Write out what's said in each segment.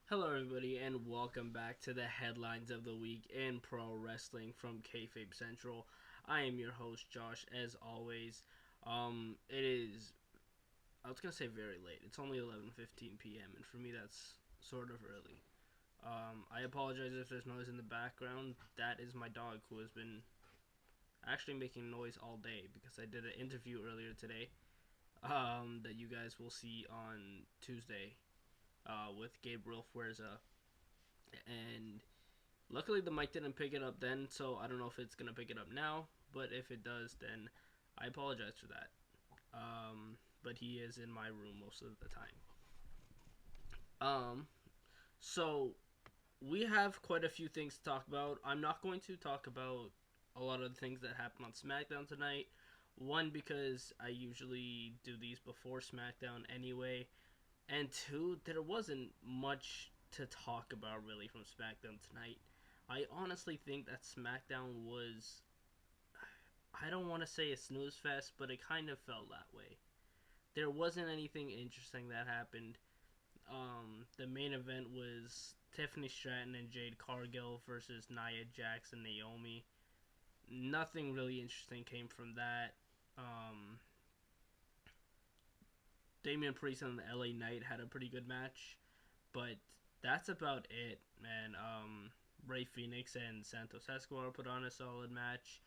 Hello, everybody, and welcome back to the headlines of the week in pro wrestling from Kayfabe Central. I am your host, Josh. As always, it is. I was gonna say very late. It's only 11:15 p.m. and for me that's sort of early. I apologize if there's noise in the background. That is my dog who has been actually making noise all day because I did an interview earlier today. That you guys will see on Tuesday with Gabriel Fuerza. And luckily the mic didn't pick it up then, so I don't know if it's gonna pick it up now. But if it does, then I apologize for that. But he is in my room most of the time. Um, so we have quite a few things to talk about. I'm not going to talk about a lot of the things that happened on SmackDown tonight. One, because I usually do these before SmackDown anyway, and two, there wasn't much to talk about really from SmackDown tonight. I honestly think that SmackDown was, I don't want to say a snooze fest, but it kind of felt that way. There wasn't anything interesting that happened. The main event was Tiffany Stratton and Jade Cargill versus Nia Jax and Naomi. Nothing really interesting came from that. Um, Damian Priest and the LA Knight had a pretty good match, but that's about it, man. Ray Phoenix and Santos Escobar put on a solid match,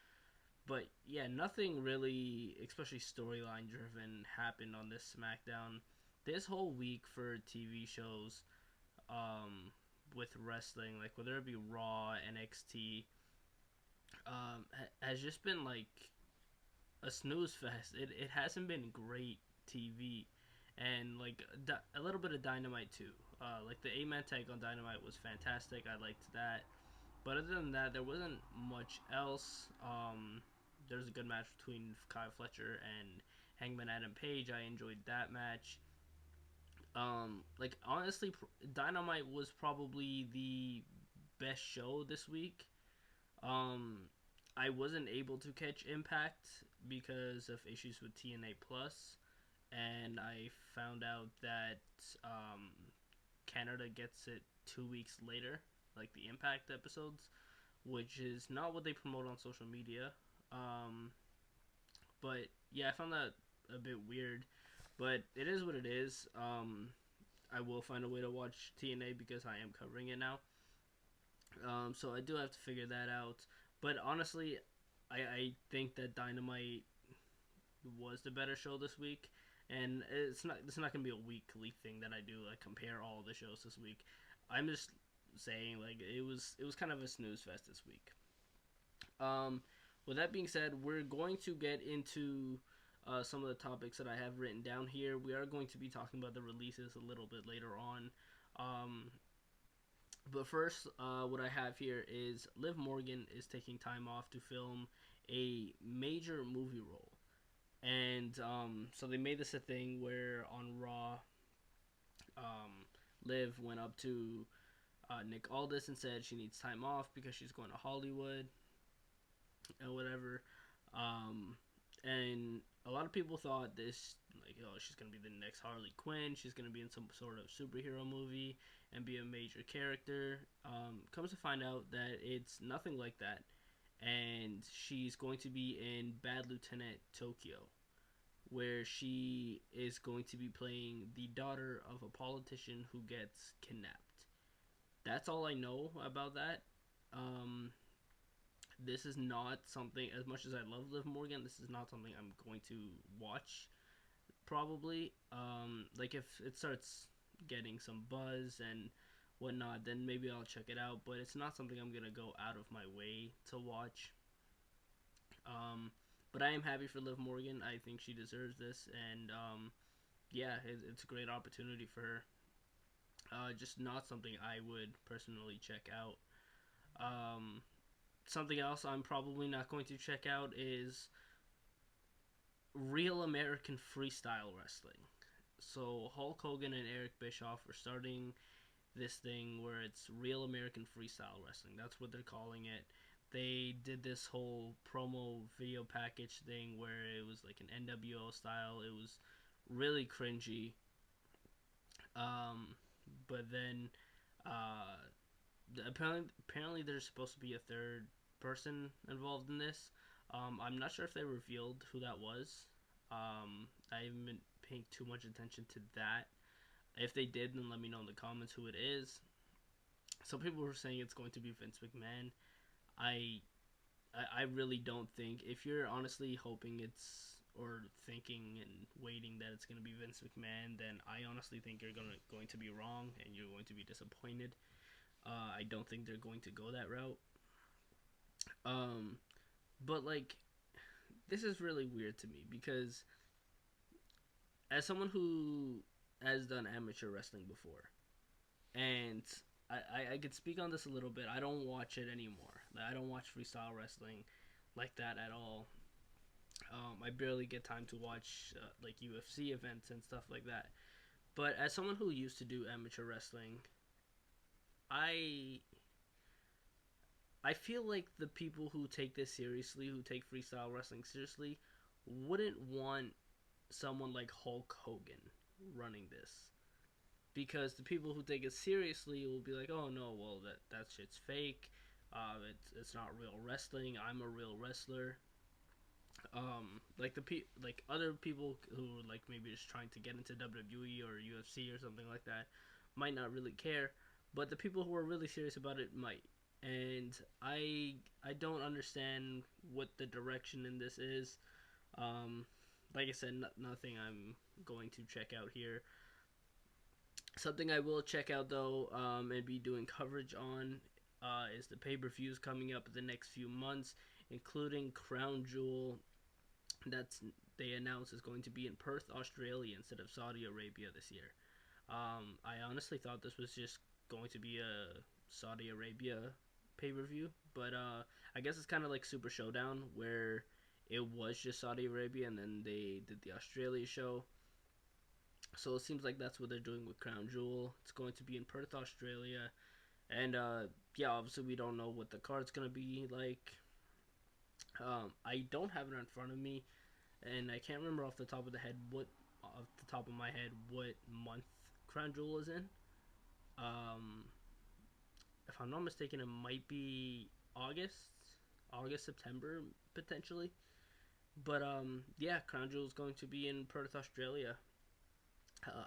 but yeah, nothing really, especially storyline driven, happened on this SmackDown. This whole week for TV shows, um, with wrestling, like whether it be Raw, NXT, has just been like a snooze fest. It hasn't been great TV, and like a little bit of Dynamite too. Like the 8-man tag on Dynamite was fantastic. I liked that. But other than that, there wasn't much else. There was a good match between Kyle Fletcher and Hangman Adam Page. I enjoyed that match. Like honestly, Dynamite was probably the best show this week. Um, I wasn't able to catch Impact because of issues with TNA Plus, and I found out that um, Canada gets it 2 weeks later, like the Impact episodes, which is not what they promote on social media. Um, but yeah, I found that a bit weird, but it is what it is. I will find a way to watch TNA because I am covering it now. So I do have to figure that out. But honestly, I think that Dynamite was the better show this week, and it's not gonna be a weekly thing that I do like compare all the shows this week. I'm just saying like it was kind of a snooze fest this week. Um, with that being said, we're going to get into some of the topics that I have written down here. We are going to be talking about the releases a little bit later on. Um, but first, what I have here is Liv Morgan is taking time off to film a major movie role. And so they made this a thing where on Raw, um, Liv went up to Nick Aldis and said she needs time off because she's going to Hollywood and whatever. Um, and a lot of people thought this, like, oh, she's going to be the next Harley Quinn. She's going to be in some sort of superhero movie and be a major character. Comes to find out that it's nothing like that. And she's going to be in Bad Lieutenant Tokyo, where she is going to be playing the daughter of a politician who gets kidnapped. That's all I know about that. Um, this is not something, as much as I love Liv Morgan, this is not something I'm going to watch, probably. Like, if it starts getting some buzz and whatnot, then maybe I'll check it out, but it's not something I'm going to go out of my way to watch. Um, but I am happy for Liv Morgan. I think she deserves this, and yeah, it's a great opportunity for her. Just not something I would personally check out. Um, Something else I'm probably not going to check out is Real American Freestyle Wrestling. So Hulk Hogan and Eric Bischoff are starting this thing where it's Real American Freestyle Wrestling. That's what they're calling it. They did this whole promo video package thing where it was like an NWO style. It was really cringy. But then Uh, apparently there's supposed to be a third person involved in this. I'm not sure if they revealed who that was. I haven't been paying too much attention to that. If they did, then let me know in the comments who it is. Some people were saying it's going to be Vince McMahon. I I really don't think, if you're honestly hoping it's, or thinking and waiting that it's going to be Vince McMahon, then I honestly think you're going to be wrong and you're going to be disappointed. I don't think they're going to go that route. Um, but like, this is really weird to me because as someone who has done amateur wrestling before, and I could speak on this a little bit. I don't watch it anymore. I don't watch freestyle wrestling like that at all. I barely get time to watch like UFC events and stuff like that. But as someone who used to do amateur wrestling, I I feel like the people who take this seriously, who take freestyle wrestling seriously, wouldn't want someone like Hulk Hogan running this, because the people who take it seriously will be like, "Oh no, well that shit's fake. It's not real wrestling. I'm a real wrestler." Like like other people who like maybe just trying to get into WWE or UFC or something like that might not really care, but the people who are really serious about it might. And I don't understand what the direction in this is. Like I said, nothing I'm going to check out here. Something I will check out though, and be doing coverage on, is the pay-per-views coming up in the next few months, including Crown Jewel. That's they announced is going to be in Perth, Australia, instead of Saudi Arabia this year. I honestly thought this was just going to be a Saudi Arabia pay-per-view, but I guess it's kind of like Super Showdown, where it was just Saudi Arabia and then they did the Australia show. So it seems like that's what they're doing with Crown Jewel. It's going to be in Perth, Australia, and yeah, obviously we don't know what the card's gonna be like. I don't have it in front of me, and I can't remember off the top of the head off the top of my head what month Crown Jewel is in. Um, if I'm not mistaken, it might be August, September potentially. But yeah, Crown Jewel is going to be in Perth, Australia.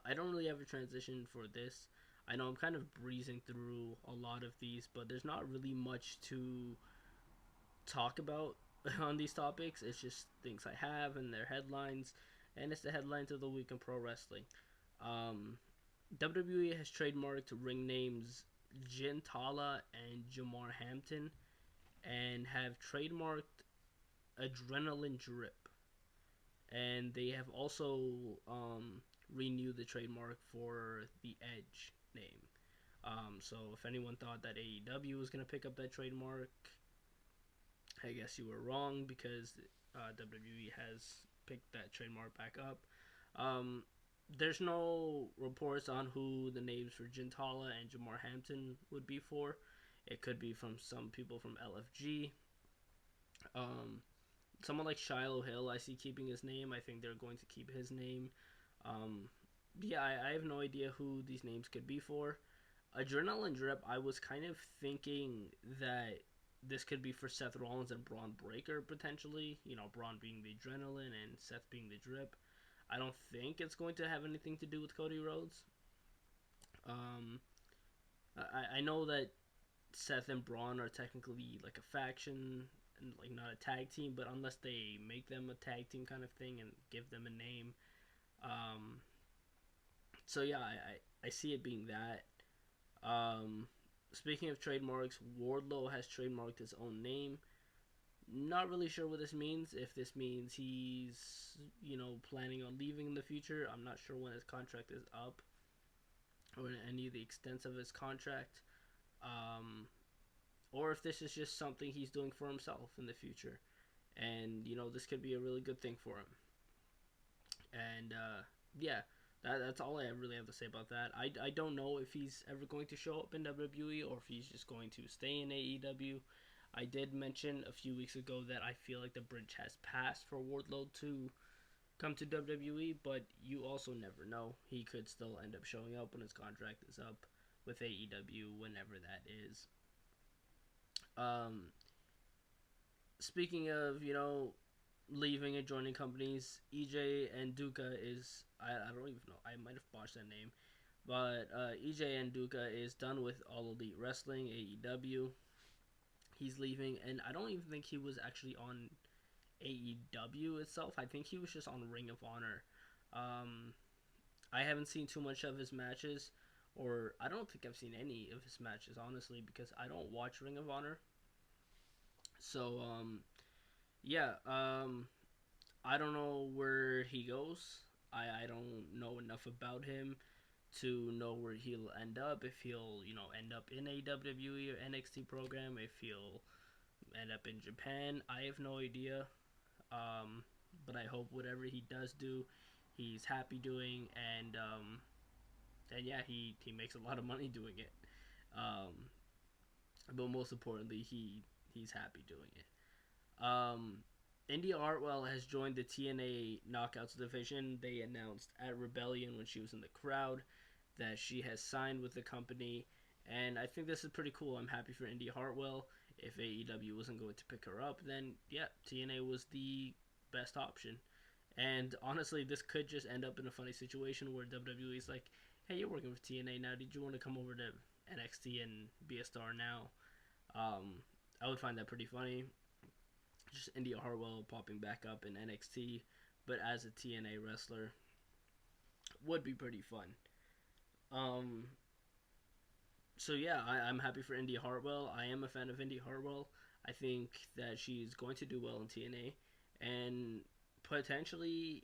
I don't really have a transition for this. I know I'm kind of breezing through a lot of these, but there's not really much to talk about on these topics. It's just things I have and their headlines, and it's the headlines of the week in pro wrestling. Um, WWE has trademarked ring names Tala and Jamar Hampton, and have trademarked Adrenaline Drip, and they have also renewed the trademark for the Edge name. So if anyone thought that AEW was gonna pick up that trademark, I guess you were wrong, because WWE has picked that trademark back up. Um, there's no reports on who the names for Gintala and Jamar Hampton would be for. It could be from some people from LFG. Um, Someone like Shiloh Hill, I see keeping his name. I think they're going to keep his name. Um, yeah, I have no idea who these names could be for. Adrenaline Drip, I was kind of thinking that this could be for Seth Rollins and Braun Breaker potentially. You know, Braun being the adrenaline and Seth being the drip. I don't think it's going to have anything to do with Cody Rhodes. Um, I know that Seth and Braun are technically like a faction and like not a tag team, but unless they make them a tag team kind of thing and give them a name, um, so yeah, I see it being that. Um, Speaking of trademarks, Wardlow has trademarked his own name. Not really sure what this means. If this means he's, planning on leaving in the future. I'm not sure when his contract is up or any of the extents of his contract. Um, or if this is just something he's doing for himself in the future. And, this could be a really good thing for him. And, yeah, that's all I really have to say about that. I don't know if he's ever going to show up in WWE or if he's just going to stay in AEW. I did mention a few weeks ago that I feel like the bridge has passed for Wardlow to come to WWE, but you also never know. He could still end up showing up when his contract is up. with AEW whenever that is. Um, Speaking of, leaving and joining companies, EJ and Nduka is, I don't even know, I might have botched that name, but EJ and Nduka is done with All Elite Wrestling, AEW. He's leaving, and I don't even think he was actually on AEW itself. I think he was just on Ring of Honor. Um, I haven't seen too much of his matches, or I don't think I've seen any of his matches, honestly, because I don't watch Ring of Honor. So, yeah, I don't know where he goes. I don't know enough about him to know where he'll end up. If he'll, end up in a WWE or NXT program, if he'll end up in Japan, I have no idea. Um, but I hope whatever he does do, he's happy doing, and yeah, he makes a lot of money doing it. Um, but most importantly, he's happy doing it. Indi Hartwell has joined the TNA Knockouts division. They announced at Rebellion when she was in the crowd that she has signed with the company, and I think this is pretty cool. I'm happy for Indi Hartwell. If AEW wasn't going to pick her up, then yeah, TNA was the best option. And honestly, this could just end up in a funny situation where WWE is like, "Hey, you're working for TNA now. Did you want to come over to NXT and be a star now?" I would find that pretty funny. Just Indi Hartwell popping back up in NXT, but as a TNA wrestler, would be pretty fun. Um, so yeah, I'm happy for Indi Hartwell. I am a fan of Indi Hartwell. I think that she's going to do well in TNA and potentially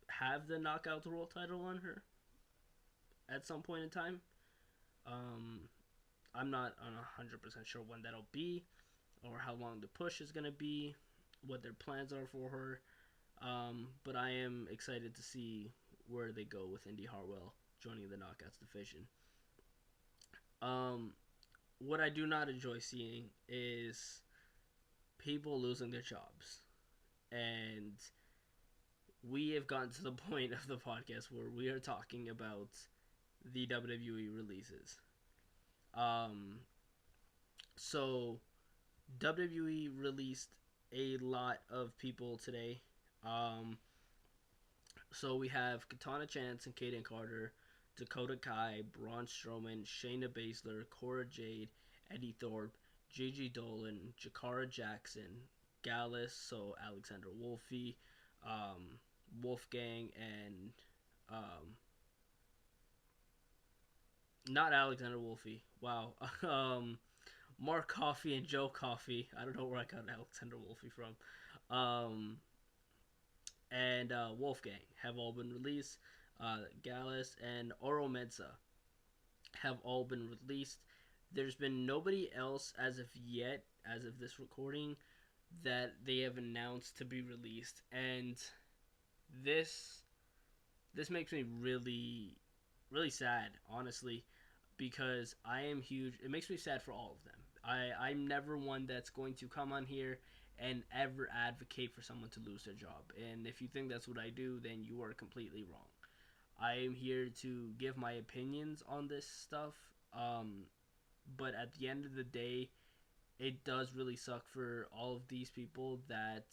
have the Knockout World title on her at some point in time. Um, I'm not 100% sure when that'll be or how long the push is going to be, what their plans are for her. But I am excited to see where they go with Indi Hartwell joining the Knockouts division. What I do not enjoy seeing is people losing their jobs. And we have gotten to the point of the podcast where we are talking about the WWE releases. Um, so WWE released a lot of people today. Um, so we have Katana Chance and Kayden Carter, Dakota Kai, Braun Strowman, Shayna Baszler, Cora Jade, Eddy Thorpe, Gigi Dolin, Jakara Jackson, Gallus, so Alexander Wolfe, Wolfgang, and um, not Alexander Wolfe. Wow. Mark Coffey and Joe Coffey. I don't know where I got Alexander Wolfe from. And Wolfgang have all been released. Gallus and Oro Mensah have all been released. There's been nobody else as of yet, as of this recording, that they have announced to be released, and this makes me really, really sad, honestly, because I am huge. It makes me sad for all of them. I'm never one that's going to come on here and ever advocate for someone to lose their job. And if you think that's what I do, then you are completely wrong. I am here to give my opinions on this stuff. But at the end of the day, it does really suck for all of these people that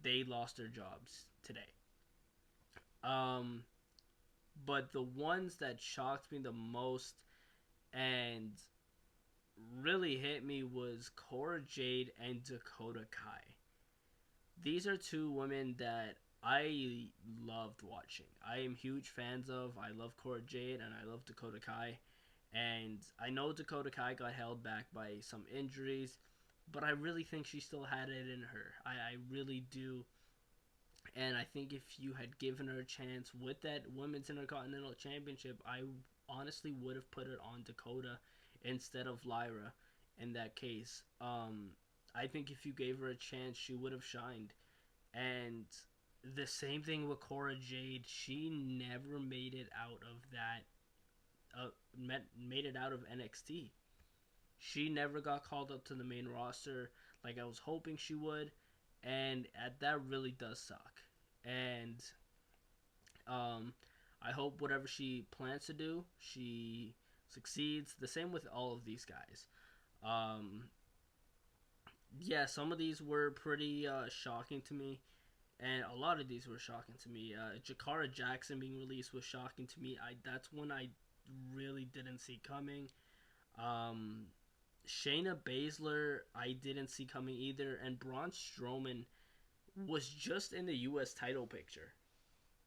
they lost their jobs today. Um, but the ones that shocked me the most and really hit me was Cora Jade and Dakota Kai. These are two women that I loved watching. I am huge fans of. I love Cora Jade and I love Dakota Kai. And I know Dakota Kai got held back by some injuries, but I really think she still had it in her. I really do. And I think if you had given her a chance with that Women's Intercontinental Championship, I honestly would have put it on Dakota instead of Lyra in that case. I think if you gave her a chance, she would have shined. And the same thing with Cora Jade. She never made it out of that. Made it out of NXT. She never got called up to the main roster like I was hoping she would, and that really does suck. And I hope whatever she plans to do, she succeeds. The same with all of these guys. Um, yeah, some of these were pretty shocking to me, and a lot of these were shocking to me. Jakara Jackson being released was shocking to me. That's one I really didn't see coming. Um, Shayna Baszler I didn't see coming either, and Braun Strowman was just in the U.S. title picture,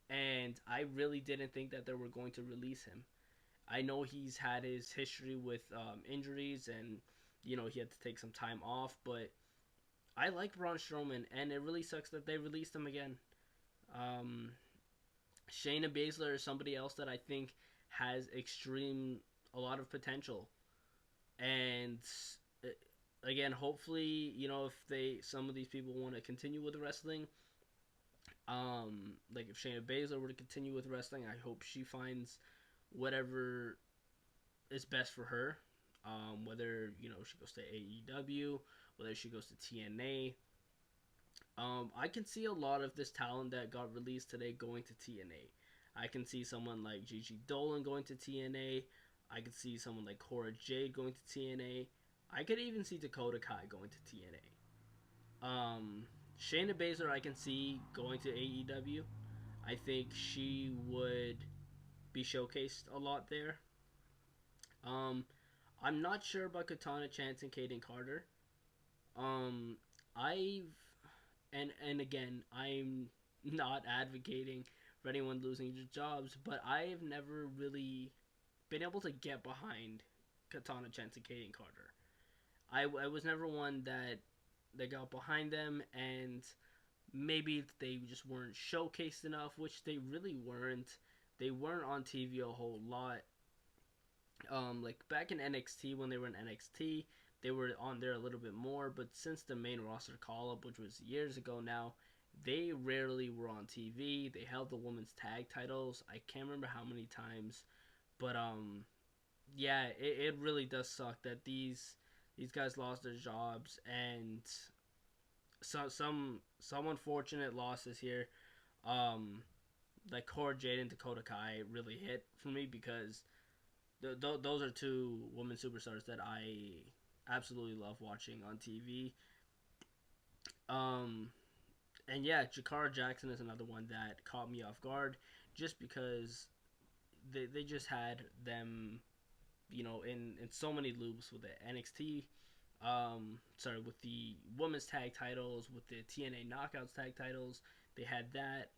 and I really didn't think that they were going to release him. I know he's had his history with injuries, and he had to take some time off, but I like Braun Strowman, and it really sucks that they released him again. Um, Shayna Baszler is somebody else that I think has a lot of potential, and uh, again, hopefully, if some of these people want to continue with wrestling, like if Shayna Baszler were to continue with wrestling, I hope she finds whatever is best for her. Whether she goes to AEW, whether she goes to TNA. I can see a lot of this talent that got released today going to TNA. I can see someone like Gigi Dolin going to TNA. I could see someone like Cora Jade going to TNA. I could even see Dakota Kai going to TNA. Shayna Baszler I can see going to AEW. I think she would be showcased a lot there. Um, I'm not sure about Katana Chance and Kayden Carter. Um, I've and again, I'm not advocating for anyone losing their jobs, but I've never really been able to get behind Katana Chance and Kayden Carter. I was never one that got behind them, and maybe they just weren't showcased enough, which they really weren't. They weren't on TV a whole lot. Like back in NXT when they were in NXT, they were on there a little bit more. But since the main roster call up, which was years ago now, they rarely were on TV. They held the women's tag titles. I can't remember how many times, but yeah, it really does suck that these guys lost their jobs, and some unfortunate losses here. Um, like Cora Jade and Dakota Kai really hit for me because those are two women superstars that I absolutely love watching on TV. Um, and yeah, Jakara Jackson is another one that caught me off guard, just because they just had them, in so many loops with the NXT. Sorry, with the women's tag titles, with the TNA Knockouts tag titles, they had that.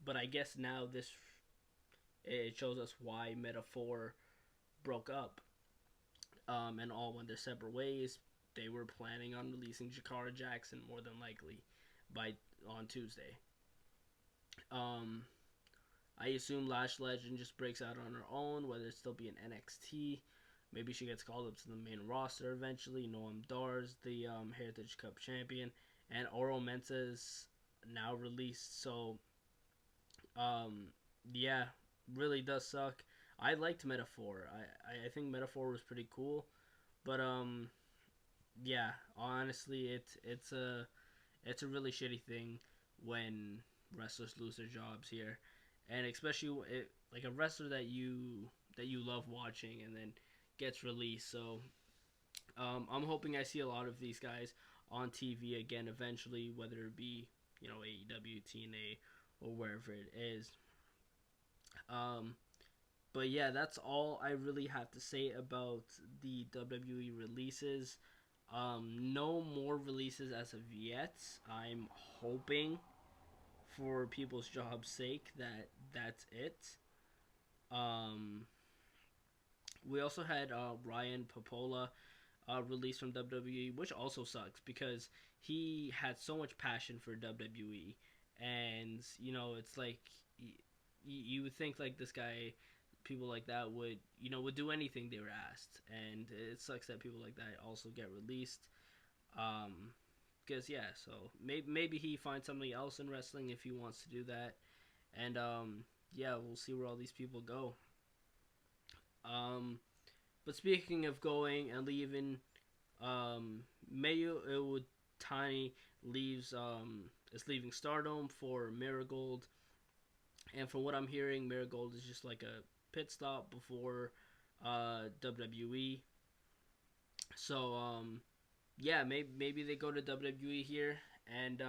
But I guess now it shows us why Meta-4 broke up, and all went their separate ways. They were planning on releasing Jakara Jackson more than likely on Tuesday. Um, I assume Lash Legend just breaks out on her own, whether it still be in NXT. Maybe she gets called up to the main roster eventually. Noam Dar's the Heritage Cup champion, and Oro Mensah is now released. So, yeah, really does suck. I liked Meta-4. I think Meta-4 was pretty cool, but yeah, honestly, it's a really shitty thing when wrestlers lose their jobs here, and especially like a wrestler that you love watching and then gets released. So I'm hoping I see a lot of these guys on TV again eventually, whether it be AEW, TNA, or wherever it is. Um, but yeah, that's all I really have to say about the WWE releases. No more releases as of yet. I'm hoping, for people's job's sake, that's it. Um, we also had Ryan Popola released from WWE, which also sucks because he had so much passion for WWE, and it's like you would think like this guy, people like that would do anything they were asked, and it sucks that people like that also get released. Because yeah, so maybe he finds somebody else in wrestling if he wants to do that, and yeah, we'll see where all these people go. Um, but speaking of going and leaving, Mayu Iwatani is leaving Stardom for Marigold, and from what I'm hearing, Marigold is just like pit stop before WWE. So yeah, maybe they go to WWE here, and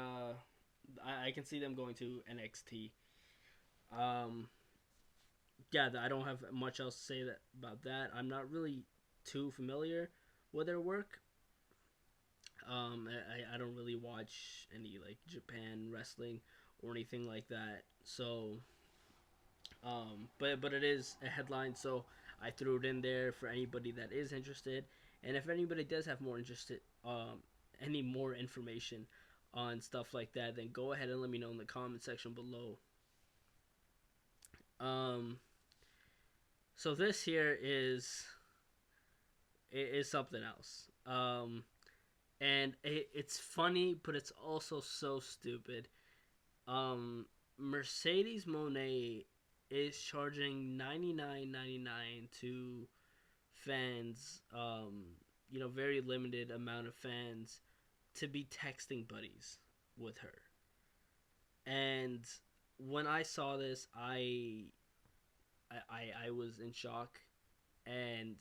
I can see them going to NXT. Um, yeah, I don't have much else to say about that. I'm not really too familiar with their work. I don't really watch any like Japan wrestling or anything like that. So, but it is a headline, so I threw it in there for anybody that is interested. And if anybody does have more interested, any more information on stuff like that, then go ahead and let me know in the comment section below. Um, so this here is something else. And it's funny, but it's also so stupid. Mercedes Moné is charging $99.99 to fans. Very limited amount of fans to be texting buddies with her. And when I saw this, I was in shock. And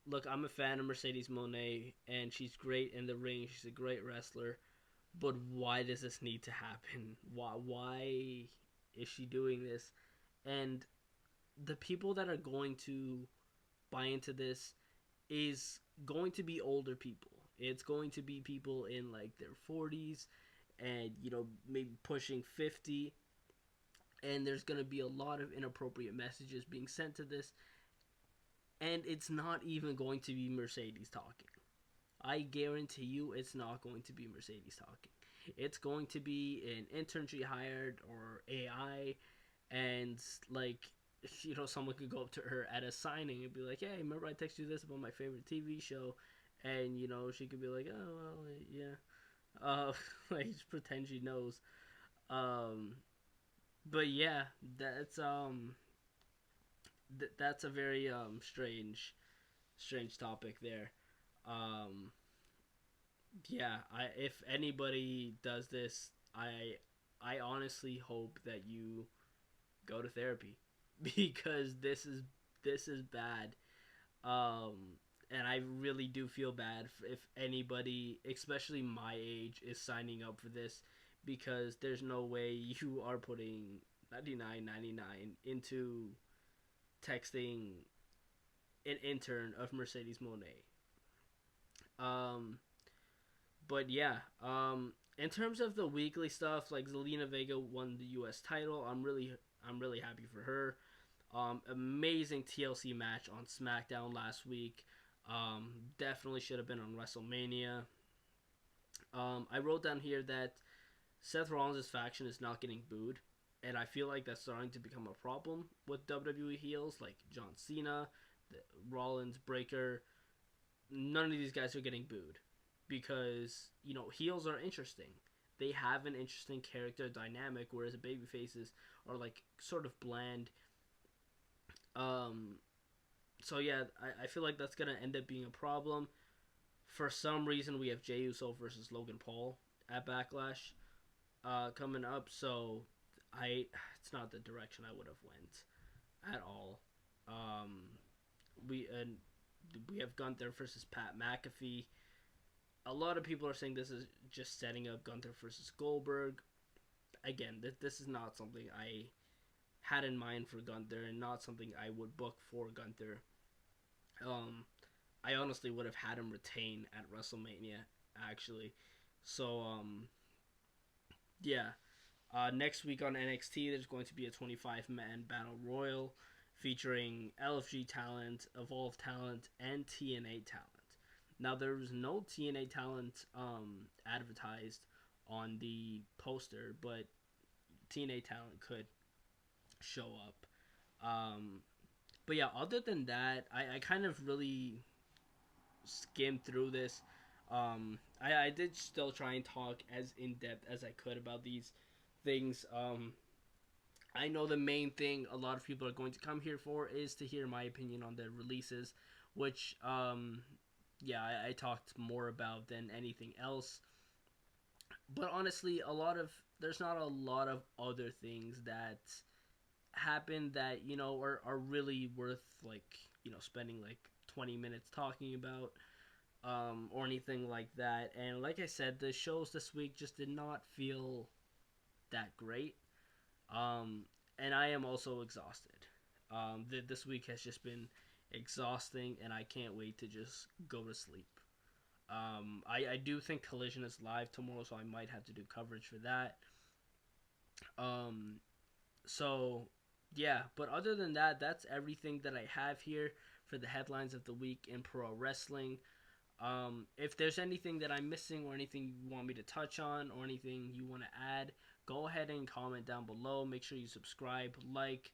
look, I'm a fan of Mercedes Moné, and she's great in the ring. She's a great wrestler. But why does this need to happen? Why is she doing this? And the people that are going to buy into this is going to be older people. It's going to be people in like their 40s and maybe pushing 50. And there's going to be a lot of inappropriate messages being sent to this. And it's not even going to be Mercedes talking. I guarantee you it's not going to be Mercedes talking. It's going to be an intern she hired or AI, and someone could go up to her at a signing and be like, hey, remember I texted you this about my favorite TV show? And, she could be like, oh, well, yeah. Just pretend she knows. But yeah, that's a very strange topic there. Yeah, if anybody does this, I honestly hope that you go to therapy because this is bad. And I really do feel bad if anybody, especially my age, is signing up for this because there's no way you are putting $99.99 into texting an intern of Mercedes Moné. But yeah, in terms of the weekly stuff, like Zelina Vega won the U.S. title. I'm really happy for her. Amazing TLC match on SmackDown last week. Definitely should have been on WrestleMania. I wrote down here that Seth Rollins' faction is not getting booed, and I feel like that's starting to become a problem with WWE heels like John Cena, Rollins, Breaker. None of these guys are getting booed because heels are interesting. They have an interesting character dynamic, whereas baby faces are like sort of bland. So yeah, I feel like that's gonna end up being a problem. For some reason, we have Jey Uso versus Logan Paul at Backlash coming up. So it's not the direction I would have went at all. We have Gunther versus Pat McAfee. A lot of people are saying this is just setting up Gunther versus Goldberg. Again, this is not something I had in mind for Gunther, and not something I would book for Gunther. I honestly would have had him retain at WrestleMania, actually. So, yeah. Next week on NXT, there's going to be a 25-man battle royal featuring LFG talent, Evolve talent, and TNA talent. Now, there was no TNA talent advertised on the poster, but TNA talent could show up. But yeah, other than that, I kind of really skimmed through this. I did still try and talk as in-depth as I could about these things. I know the main thing a lot of people are going to come here for is to hear my opinion on the releases, which, yeah, I talked more about than anything else. But honestly, there's not a lot of other things that happened that are really worth spending 20 minutes talking about, or anything like that. And like I said, the shows this week just did not feel that great. Um, and I am also exhausted. This week has just been exhausting, and I can't wait to just go to sleep. I do think Collision is live tomorrow, so I might have to do coverage for that. Um, so, yeah, but other than that, that's everything that I have here for the headlines of the week in pro wrestling. If there's anything that I'm missing or anything you want me to touch on or anything you want to add, go ahead and comment down below. Make sure you subscribe, like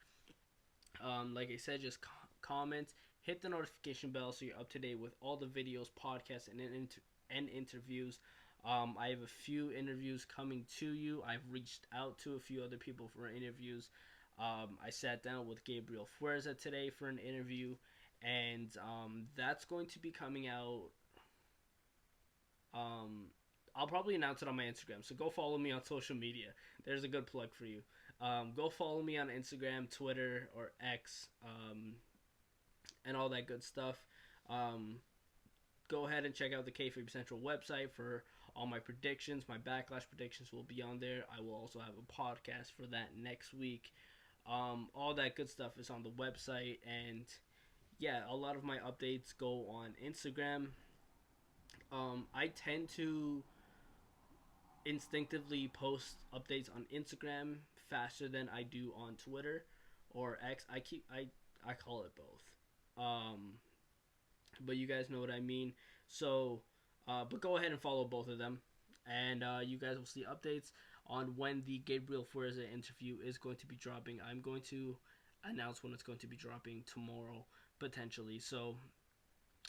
I said, just comment, hit the notification bell so you're up to date with all the videos, podcasts, and interviews. I have a few interviews coming to you. I've reached out to a few other people for interviews. I sat down with Gabriel Fuerza today for an interview, and that's going to be coming out. I'll probably announce it on my Instagram, so go follow me on social media. There's a good plug for you. Go follow me on Instagram, Twitter, or X, and all that good stuff. Go ahead and check out the Kayfabe Central website for all my predictions. My Backlash predictions will be on there. I will also have a podcast for that next week. All that good stuff is on the website. And yeah, a lot of my updates go on Instagram. I tend to instinctively post updates on Instagram faster than I do on Twitter or X. I call it both. But you guys know what I mean. So, but go ahead and follow both of them, and you guys will see updates on when the Gabriel Fuerza interview is going to be dropping. I'm going to announce when it's going to be dropping tomorrow, potentially. So,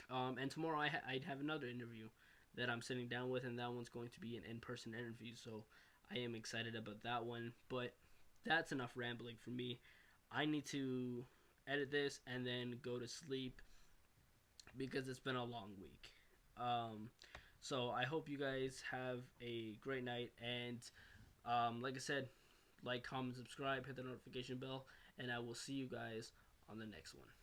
and tomorrow I'd have another interview that I'm sitting down with, and that one's going to be an in-person interview. So, I am excited about that one. But that's enough rambling for me. I need to edit this and then go to sleep because it's been a long week. So I hope you guys have a great night, and like I said, like, comment, subscribe, hit the notification bell, and I will see you guys on the next one.